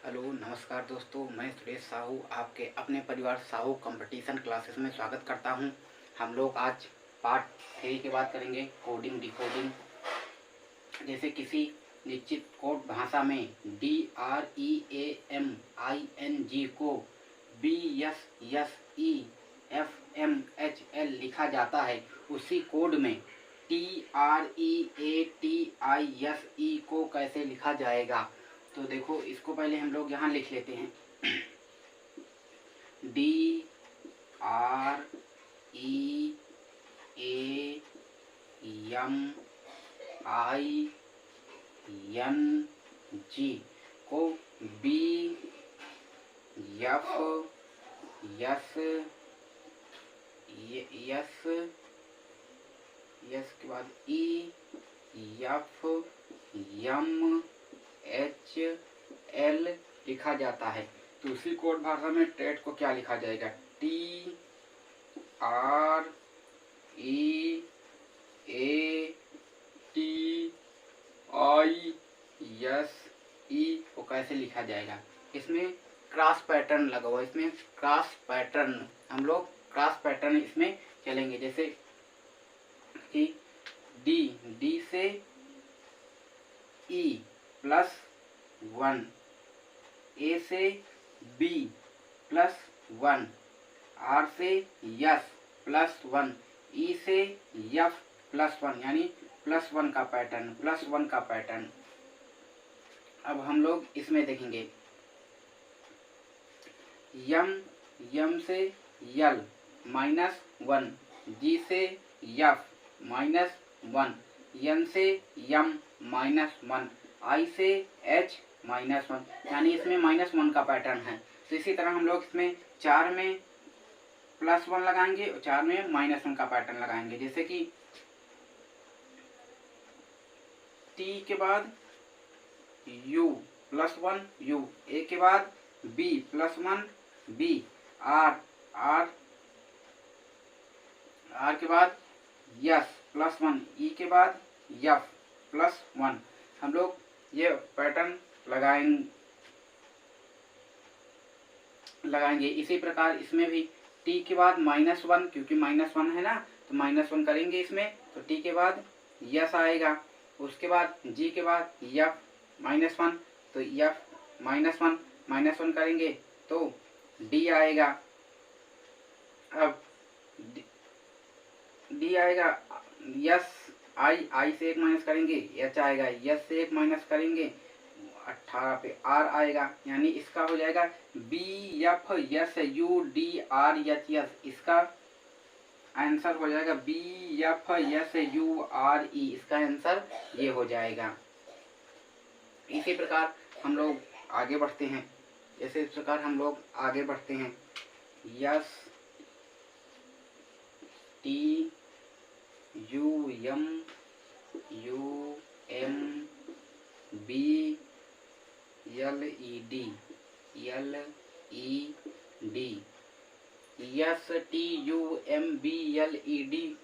Hello नमस्कार दोस्तों, मैं सुरेश साहू आपके अपने परिवार साहू कंपटीशन क्लासेस में स्वागत करता हूं। हम लोग आज पार्ट 3 की बात करेंगे, कोडिंग डिकोडिंग। जैसे किसी निश्चित कोड भाषा में DREAMING को BSSEFMHL लिखा जाता है, उसी कोड में TREATISE को कैसे लिखा जाएगा। तो देखो, इसको पहले हम लोग यहाँ लिख लेते हैं। DREAMING को BFS के बाद EFMHL लिखा जाता है। तो उसी कोड भाषा में टेट को क्या लिखा जाएगा? TREATISE को कैसे लिखा जाएगा? इसमें क्रॉस पैटर्न लगा हुआ, इसमें क्रॉस पैटर्न, हम लोग क्रॉस पैटर्न इसमें चलेंगे। जैसे कि डी से E +1, A से B +1, R से S +1, E से F +1, यानी +1 का पैटर्न। अब हम लोग इसमें देखेंगे यम से L -1, G से F -1, N से M -1, I से H -1, यानी इसमें -1 का पैटर्न है। तो इसी तरह हम लोग इसमें 4 में +1 लगाएंगे और 4 में -1 का पैटर्न लगाएंगे। जैसे कि T के बाद U +1 U, A के बाद B +1 B, R के बाद S +1, E के बाद F +1। हम लोग ये पैटर्न लगाएंगे। इसी प्रकार इसमें भी T के बाद -1, क्योंकि -1 है ना, तो -1 करेंगे इसमें, तो T के बाद S आएगा। उसके बाद G के बाद F -1, तो F -1 करेंगे तो D आएगा। अब D आएगा, I से 1 माइनस करेंगे, H आएगा, S से 1 माइनस करेंगे, 18 पे R आएगा, यानी इसका हो जाएगा BFSUDRHS। इसका आंसर हो जाएगा BFSURE, इसका आंसर ये हो जाएगा। इसी प्रकार हम लोग आगे बढ़ते हैं। जैसे इस प्रकार हम लोग आगे बढ़ते हैं, STUMBLED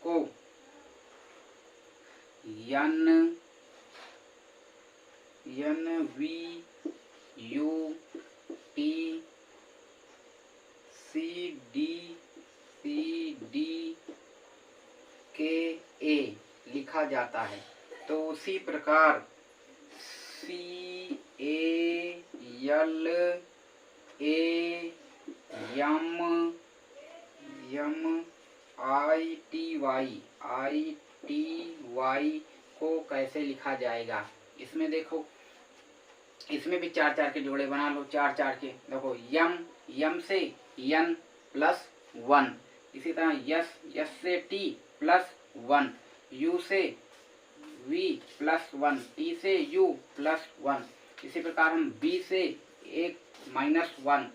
को NVUTCDCDKA लिखा जाता है। तो उसी प्रकार CALMITY को कैसे लिखा जाएगा? इसमें देखो, इसमें भी 4 के जोड़े बना लो, 4 के। देखो, यम से N +1, इसी तरह S से T +1, U से V +1, T से U +1। इसी प्रकार हम B से 1 -1,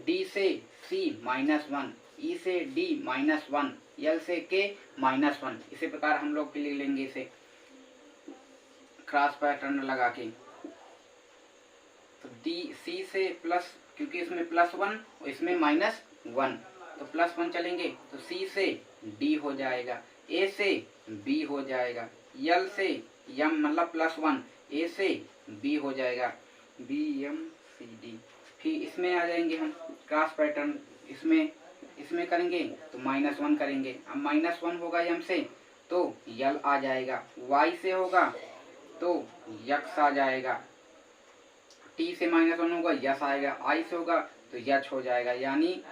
D से C -1, E से D -1, L से K -1। इसी प्रकार हम लोग लिख लेंगे इसे क्रॉस पैटर्न लगा के। तो C से प्लस, क्योंकि इसमें +1 और इसमें -1, तो +1 चलेंगे, तो C से D हो जाएगा, A से B हो जाएगा, L से M मतलब +1, A से B हो जाएगा, BM सी डी। फिर इसमें आ जाएंगे हम क्रॉस पैटर्न, इसमें करेंगे तो -1 करेंगे। अब -1 होगा यम से तो यल आ जाएगा, वाई से होगा तो यक्स आ जाएगा, टी से -1 होगा यस आएगा, आई से होगा तो यच हो जाएगा। यानी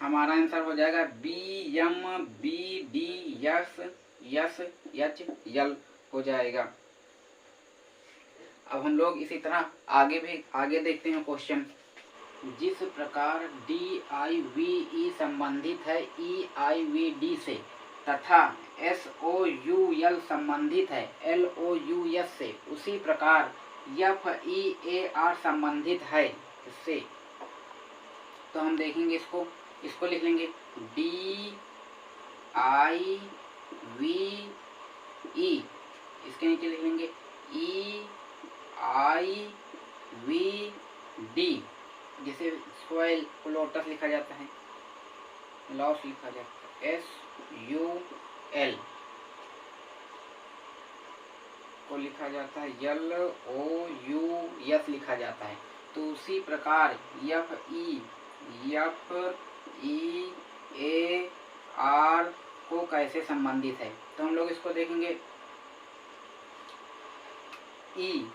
हमारा आंसर हो जाएगा B M B D S S H L हो जाएगा। अब हम लोग इसी तरह आगे देखते हैं क्वेश्चन। जिस प्रकार डी आई वी ई संबंधित है ई आई वी डी से तथा एस ओ यू एल संबंधित है एल ओ यू एस से, उसी प्रकार एफ ई ए आर संबंधित है इससे। तो हम देखेंगे इसको लिख लेंगे डी आई वी ई, इसके नीचे लिख लेंगे ई आई वी डी, जिसे सोयल को लोटस लिखा जाता है, लॉस लिखा जाता है, एस यू एल को लिखा जाता है यल ओ यू एस लिखा जाता है। तो उसी प्रकार एफ ई ए आर को कैसे संबंधित है, तो हम लोग इसको देखेंगे। ई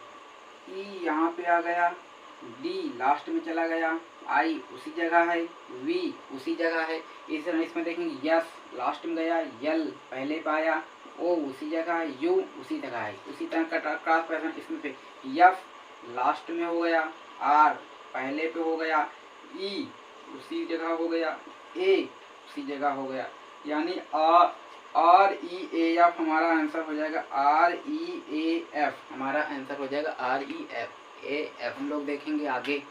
यहाँ पे आ गया, डी लास्ट में चला गया, आई उसी जगह है, वी उसी जगह है। इस तरह इसमें देखेंगे यस लास्ट में गया, यल पहले पे आया, ओ उसी जगह है, यू उसी जगह है। उसी तरह का क्रॉस पैटर्न इसमें पे एफ लास्ट में हो गया, आर पहले पे हो गया, ई उसी जगह हो गया, ए उसी जगह हो गया। यानी आर ई ए एफ हमारा आंसर हो जाएगा, आर ई ए एफ हमारा आंसर हो जाएगा, R E F A F. हम लोग देखेंगे आगे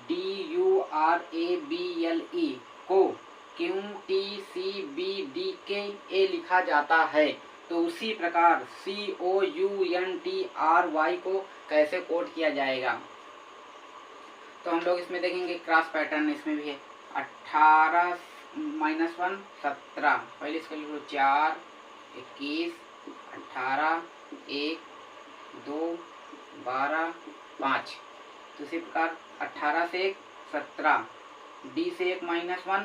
D U R A B L E को Q T C B D K A लिखा जाता है। तो उसी प्रकार C O U N T R Y को कैसे कोड किया जाएगा, तो हम लोग इसमें देखेंगे क्रॉस पैटर्न इसमें भी है। 18 -1 17, पहले इसका लिख लो 4 21 18 1 2 12 5। तो इसी प्रकार 18 से 1 17, डी से 1 -1,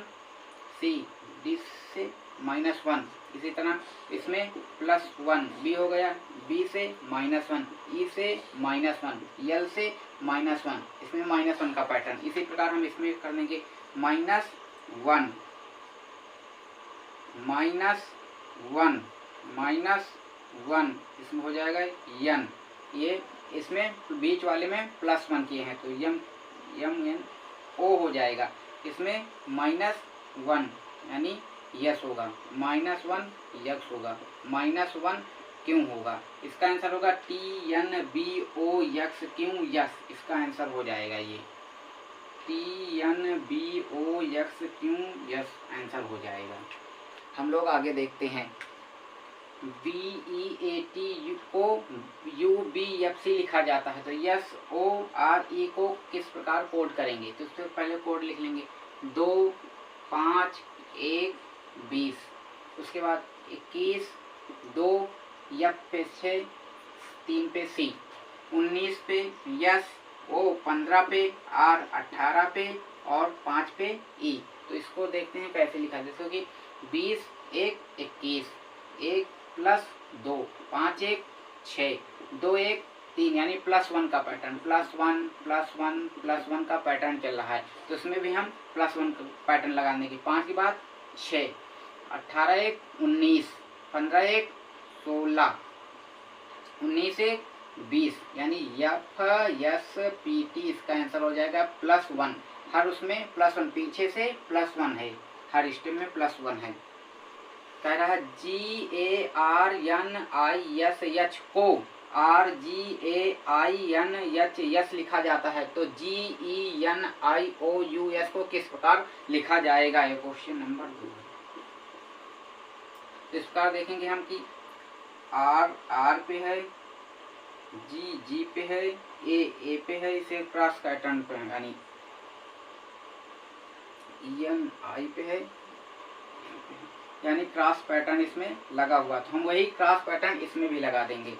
सी डी से -1, इसी तरह इसमें +1 बी हो गया, बी से -1, ई से -1, यल से -1, इसमें -1 का पैटर्न। इसी प्रकार हम इसमें कर देंगे -1 -1 इसमें हो जाएगा यन, ये इसमें बीच वाले में +1 किए हैं तो यम एन ओ हो जाएगा। इसमें -1 यानी यस होगा, -1 यक्स होगा, -1 क्यों होगा, इसका आंसर होगा T N B O X Q S, इसका आंसर हो जाएगा ये T N B O X Q S answer हो जाएगा। हम लोग आगे देखते हैं बी ई ए टी को यू बी एफ सी लिखा जाता है। तो यस ओ आर ई को किस प्रकार कोड करेंगे, तो इससे पहले कोड लिख लेंगे 2 5 1 20, उसके बाद 21 2 एफ पे 6 3 पे सी, 19 पे यस, ओ 15 पे, आर 18 पे और 5 पे ई। तो इसको देखते हैं कैसे लिखा, जैसे कि 20 1 21, 1 + 2 5 1 6 2 1 3, यानी +1 का पैटर्न, +1 का पैटर्न चल रहा है। तो इसमें भी हम +1 का पैटर्न लगाने की, 5 के बाद 6, 18 1 19, 15 1 16, 19 1 20, यानी एफ एस पी टी इसका आंसर हो जाएगा +1। हर उसमें +1, पीछे से +1 है, हर स्टेप में +1 है। कह रहा है G A R N I S H को R G A I N H S लिखा जाता है। तो G E N I O U S को किस प्रकार लिखा जाएगा, ये क्वेश्चन नंबर 2 है। इस प्रकार देखेंगे हम कि आर पे है, जी पे है, ए पे है, इसे क्रॉस पैटर्न पे है, यानी एन आई पे है, यानी क्रॉस पैटर्न इसमें लगा हुआ। तो हम वही क्रॉस पैटर्न इसमें भी लगा देंगे।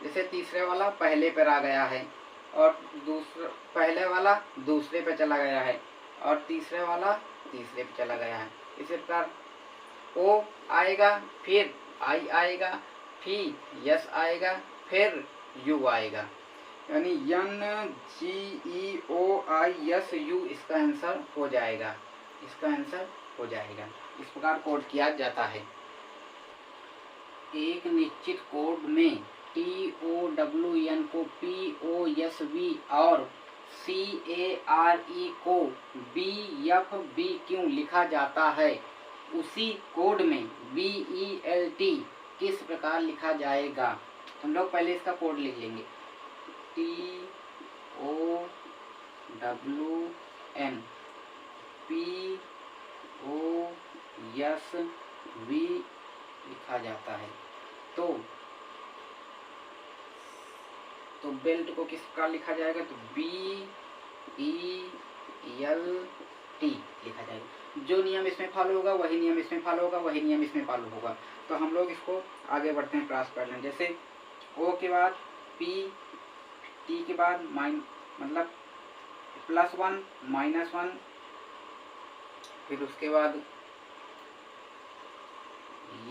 जैसे तीसरे वाला पहले पर आ गया है, और दूसरा पहले वाला दूसरे पे चला गया है और तीसरे वाला तीसरे पे चला गया है। इसी प्रकार ओ आएगा, फिर आई आएगा, फिर यस आएगा, फिर यू आएगा, यानी NGEOISU इसका आंसर हो जाएगा, इसका आंसर हो जाएगा। इस प्रकार कोड किया जाता है। एक निश्चित कोड में TOWN को POSV और CARE को BFB क्यों लिखा जाता है, उसी कोड में BELT किस प्रकार लिखा जाएगा। हम लोग पहले इसका कोड लिख लेंगे। TOWN POSV लिखा जाता है। तो बेल्ट को किस प्रकार लिखा जाएगा, तो BELT लिखा जाएगा। जो नियम इसमें फॉलो होगा वही नियम इसमें फॉलो होगा, वही नियम इसमें फॉलो होगा। तो हम लोग इसको आगे बढ़ते हैं क्लास पढ़ने। जैसे ओ के बाद P, T के बाद मतलब +1 -1, फिर उसके बाद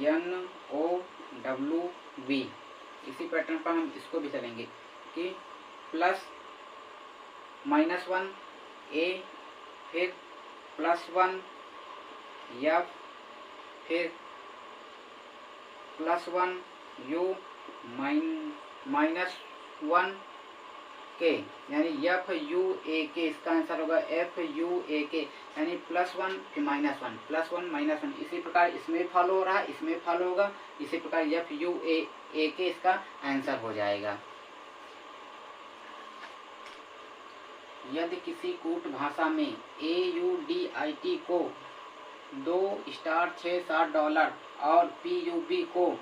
NOWV। इसी पैटर्न पर हम इसको भी चलेंगे कि +-1 A, फिर +1 F, फिर +1 U, -1 K, यानी FUAK इसका आंसर होगा FUAK, यानी +1 फिर -1 +1 -1। इसी प्रकार इसमें फॉलो हो रहा है, इसमें फॉलो होगा। इसी प्रकार FUAK इसका आंसर हो जाएगा। यदि किसी कूट भाषा में AUDIT को $2*6-7 और PUB को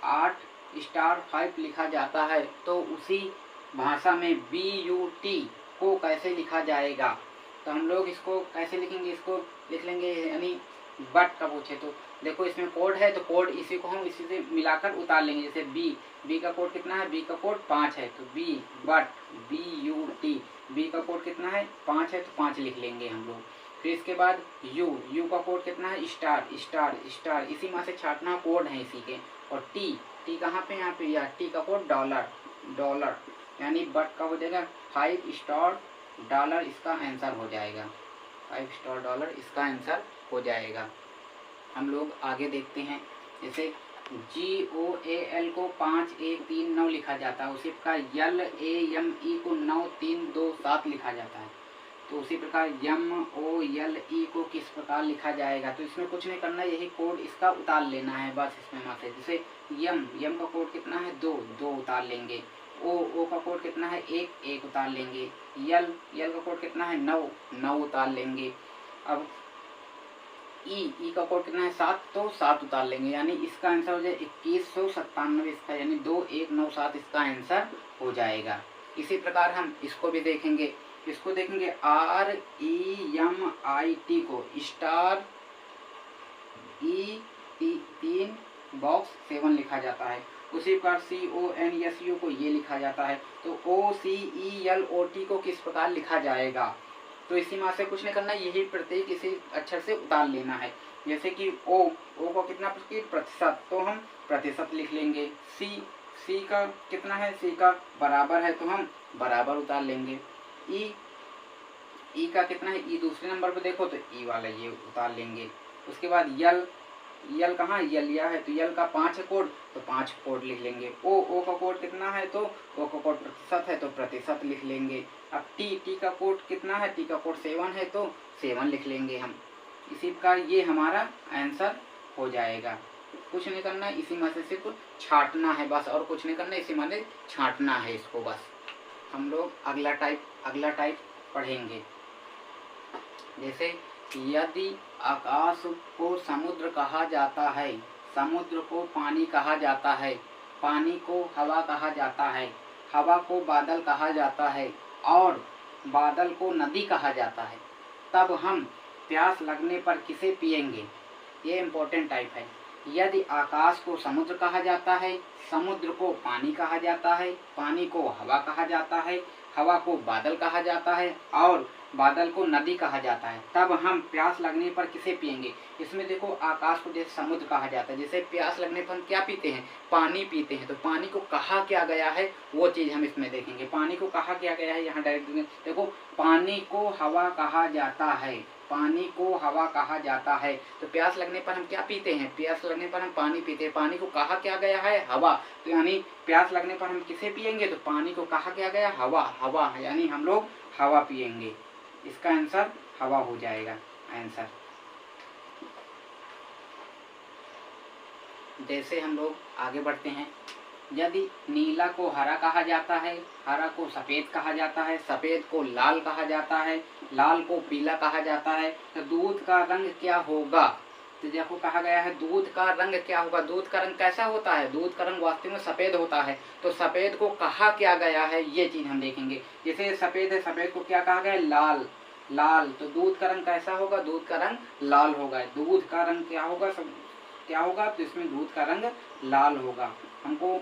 8*5 लिखा जाता है, तो उसी भाषा में BUT को कैसे लिखा जाएगा। तो हम लोग इसको कैसे लिखेंगे, इसको लिख लेंगे, यानी बट का पूछे तो देखो इसमें कोड है, तो कोड इसी को हम इसी से मिलाकर उतार लेंगे। जैसे बी का कोड कितना है, बी का कोड 5 है, तो बी बट BUT, बी का कोड कितना है 5 है, तो 5 लिख लेंगे हम लोग। फिर इसके बाद यू का कोड कितना है स्टार, इसी में से छाटना कोड है इसी के। और टी कहाँ पे, यहाँ पे, या टी का कोड डॉलर, यानी बट का हो जाएगा $5 इसका आंसर हो जाएगा, $5 इसका आंसर हो जाएगा। हम लोग आगे देखते हैं। जैसे GOAL को 5-1-3-9 लिखा जाता है, उसी प्रकार LAME को 9-3-2-7 लिखा जाता है। तो उसी प्रकार MOLE को किस प्रकार लिखा जाएगा। तो इसमें कुछ नहीं करना, यही कोड इसका उतार लेना है बस इसमें मात्र। जैसे यम का कोड कितना है 2 उतार लेंगे। ओ का कोड कितना है 1 उतार लेंगे। यल का कोड कितना है 9 उतार लेंगे। अब ई का कोड कितना है 7, तो 7 उतार लेंगे, यानी इसका आंसर हो जाए 2197 इसका, यानी 2197 इसका आंसर हो जाएगा। इसी प्रकार हम इसको भी देखेंगे। इसको देखेंगे REMIT को $3 लिखा जाता है। उसी प्रकार CONSU को ये लिखा जाता है। तो OCELOT को किस प्रकार लिखा जाएगा। तो इसी में से कुछ नहीं करना, यही प्रत्येक इसी अक्षर से उतार लेना है। जैसे कि ओ को कितना प्रतिशत, तो हम प्रतिशत लिख लेंगे। सी का कितना है, सी का बराबर है, तो हम बराबर उतार लेंगे। ई का कितना है, ई दूसरे नंबर पे देखो तो ई वाला ये उतार लेंगे। उसके बाद यल कहाँ, यलिया है, तो यल का 5 है कोड, तो 5 कोड लिख लेंगे। ओ का कोड कितना है, तो ओ का कोड प्रतिशत है, तो प्रतिशत लिख लेंगे। अब टी का कोड कितना है, टी का कोड 7 है, तो 7 लिख लेंगे हम। इसी प्रकार ये हमारा आंसर हो जाएगा। कुछ नहीं करना, इसी में से सिर्फ छाटना है बस, और कुछ नहीं करना, इसी में छाटना है इसको बस। हम लोग अगला टाइप पढ़ेंगे। जैसे यदि आकाश को समुद्र कहा जाता है, समुद्र को पानी कहा जाता है, पानी को हवा कहा जाता है, हवा को बादल कहा जाता है, और बादल को नदी कहा जाता है, तब हम प्यास लगने पर किसे पिएंगे। ये इम्पोर्टेंट टाइप है। यदि आकाश को समुद्र कहा जाता है, समुद्र को पानी कहा जाता है, पानी को हवा कहा जाता है, हवा को बादल कहा जाता है और बादल को नदी कहा जाता है। तब हम प्यास लगने पर किसे पिएंगे? इसमें देखो आकाश को जैसे समुद्र कहा जाता है, जैसे प्यास लगने पर हम क्या पीते हैं? पानी पीते हैं। तो पानी को कहा क्या गया है वो चीज़ हम इसमें देखेंगे। पानी को कहा क्या गया है यहाँ डायरेक्ट देखो, पानी को हवा कहा जाता है, पानी को हवा कहा जाता है। तो प्यास लगने पर हम क्या पीते हैं? प्यास लगने पर हम पानी पीते हैं। पानी को कहा क्या गया है? हवा। तो यानी प्यास लगने पर हम किसे पिएंगे? तो पानी को कहा क्या गया? हवा। हवा यानी हम लोग हवा पिएंगे। इसका आंसर हवा हो जाएगा आंसर। जैसे हम लोग आगे बढ़ते हैं, यदि नीला को हरा कहा जाता है, हरा को सफ़ेद कहा जाता है, सफ़ेद को लाल कहा जाता है, लाल को पीला कहा जाता है, तो दूध का रंग क्या होगा? तो देखो कहा गया है दूध का रंग क्या होगा। दूध का रंग कैसा होता है? दूध का रंग वास्तव में सफ़ेद होता है। तो सफ़ेद को कहा क्या गया है ये चीज़ हम देखेंगे। जैसे सफ़ेद है, सफ़ेद को क्या कहा गया? लाल। लाल, तो दूध का रंग कैसा होगा? दूध का रंग लाल होगा। दूध का रंग क्या होगा? क्या होगा? तो इसमें दूध का रंग लाल होगा। हमको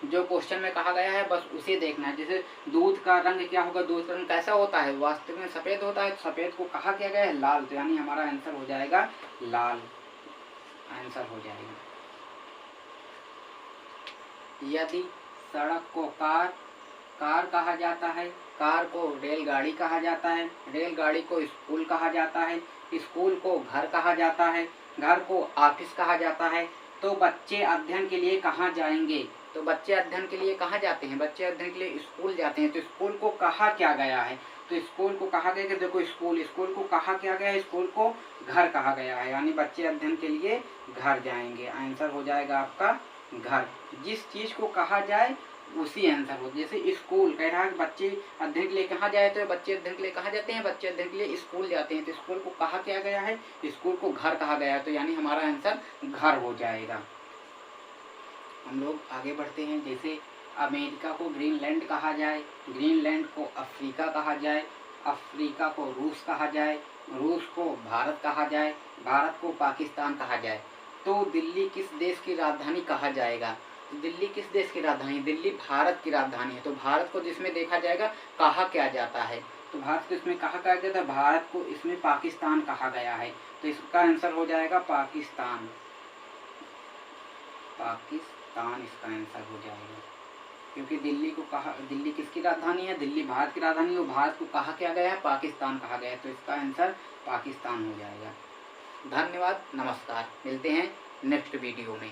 जो क्वेश्चन में कहा गया है बस उसे देखना है। जैसे दूध का रंग क्या होगा? दूध का रंग कैसा होता है? वास्तव में सफ़ेद होता है। तो सफ़ेद को कहा क्या गया है? लाल। तो यानी हमारा आंसर हो जाएगा लाल, आंसर हो जाएगा। यदि सड़क को कार कहा जाता है, कार को रेलगाड़ी कहा जाता है, रेलगाड़ी को स्कूल कहा जाता है, स्कूल को घर कहा जाता है, घर को ऑफिस कहा जाता है, तो बच्चे अध्ययन के लिए कहाँ जाएंगे? तो बच्चे अध्ययन के लिए कहाँ जाते हैं? बच्चे अध्ययन के लिए स्कूल जाते हैं। तो स्कूल को कहा क्या गया है? तो स्कूल को कहा गया कि देखो स्कूल, स्कूल को कहा क्या गया है? स्कूल को घर कहा गया है। यानी बच्चे अध्ययन के लिए घर जाएंगे। आंसर हो जाएगा आपका घर। जिस चीज़ को कहा जाए उसी आंसर हो। जैसे स्कूल कह रहा है कि बच्चे अध्ययन के लिए कहाँ जाए, तो बच्चे अध्ययन के लिए कहाँ जाते हैं? बच्चे अध्ययन के लिए स्कूल जाते हैं। तो स्कूल को कहा क्या गया है? स्कूल को घर कहा गया है। तो यानी हमारा आंसर घर हो जाएगा। हम लोग आगे बढ़ते हैं। जैसे अमेरिका को ग्रीनलैंड कहा जाए, ग्रीनलैंड को अफ्रीका कहा जाए, अफ्रीका को रूस कहा जाए, रूस को भारत कहा जाए, भारत को पाकिस्तान कहा जाए, तो दिल्ली किस देश की राजधानी कहा जाएगा? दिल्ली किस देश की राजधानी? दिल्ली भारत की राजधानी है। तो भारत को जिसमें देखा जाएगा कहा क्या जाता है? तो भारत को इसमें कहा क्या जाता है? भारत को इसमें पाकिस्तान कहा गया है। तो इसका आंसर हो जाएगा पाकिस्तान, पाकिस्तान इसका आंसर हो जाएगा। क्योंकि दिल्ली को कहा, दिल्ली किसकी राजधानी है? दिल्ली भारत की राजधानी है। भारत को कहा क्या गया है? पाकिस्तान कहा गया है। तो इसका आंसर पाकिस्तान हो जाएगा। धन्यवाद, नमस्कार, मिलते हैं नेक्स्ट वीडियो में।